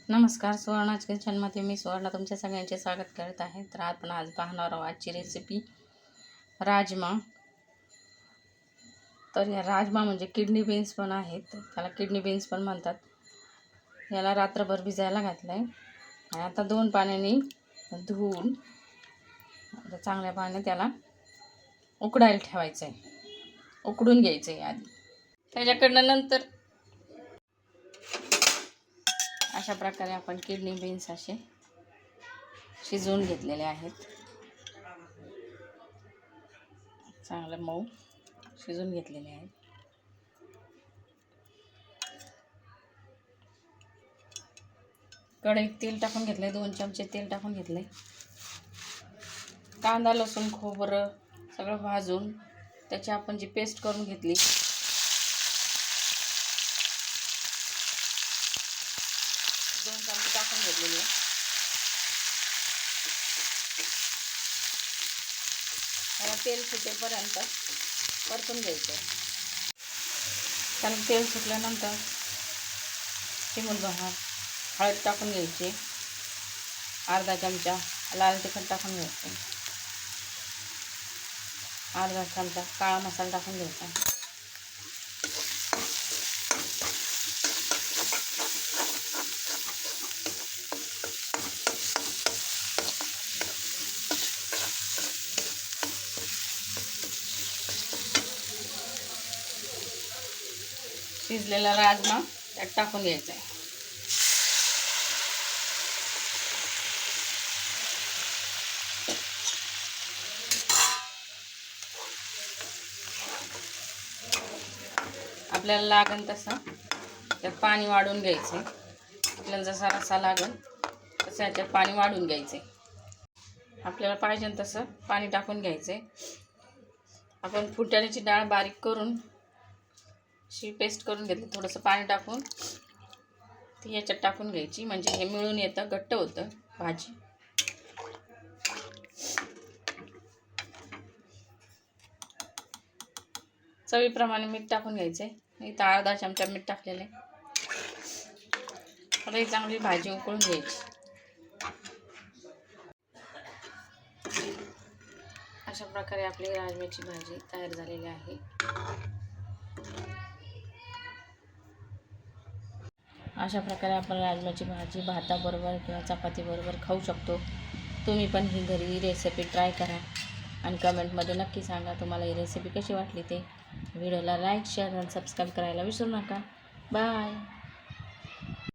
नमस्कार, सुवर्णाज किचनमध्ये मी सुवर्णा तुमच्या सगळ्यांचे स्वागत करत आहे. तर आपण आज पाहणार आहोत आजची रेसिपी राजमा. तर या राजमा म्हणजे किडनी बीन्स पण आहेत, त्याला किडनी बीन्स पण म्हणतात. याला रात्रभर भिजायला घातलं आहे आणि आता 2 पाण्याने धुवून चांगल्या पाण्याने त्याला उकडायला ठेवायचं आहे, उकडून घ्यायचं आहे आधी. त्याच्याकडनं नंतर अशा प्रकारे आपण किडनी बीन्स असे शिजवून घेतलेले आहेत. चांगलं मऊ शिजवून घेतलेले आहेत. कढईत तेल टाकून घेतले, 2 चमचे तेल टाकून घेतले. कांदा लसूण खोबरं सगळं भाजून त्याची आपण जी पेस्ट करून घेतली 2 चमचे टाकून घेतलेली आहे. त्याला तेल सुटेपर्यंत परतून घ्यायचं. त्याला तेल सुटल्यानंतर चिमूटभर हळद टाकून घ्यायची, अर्धा चमचा लाल तिखट टाकून घ्यायचं, अर्धा चमचा काळा मसाला टाकून घ्यायचा. शिजलेला राजमा त्यात टाकून घ्यायचा आहे. आपल्याला लागेल तसं त्यात पाणी वाढून घ्यायचं. आपल्याला जसा रस्सा लागेल तसं याच्यात पाणी वाढून घ्यायचं. आपल्याला पाहिजे तसं पाणी टाकून घ्यायचं. आपण फुटाण्याची डाळ बारीक करून अशी पेस्ट करून घेतली, थोडंसं पाणी टाकून ती याच्यात टाकून घ्यायची, म्हणजे हे मिळून येतं, घट्ट होतं भाजी. चवीप्रमाणे मीठ टाकून घ्यायचं. इथं अर्धा चमचा मीठ टाकलेलं आहे. आता ही चांगली भाजी उकळून घ्यायची. अशा प्रकारे आपली राजम्याची भाजी तयार झालेली आहे. अशा प्रकारे आपण राजम्याची भाजी भाताबरोबर किंवा चपातीबरोबर खाऊ शकतो. तुम्ही पण ही घरी रेसिपी ट्राय करा आणि कमेंटमध्ये नक्की सांगा तुम्हाला ही रेसिपी कशी वाटली ते. व्हिडिओला लाईक शेअर आणि सबस्क्राईब करायला विसरू नका. बाय.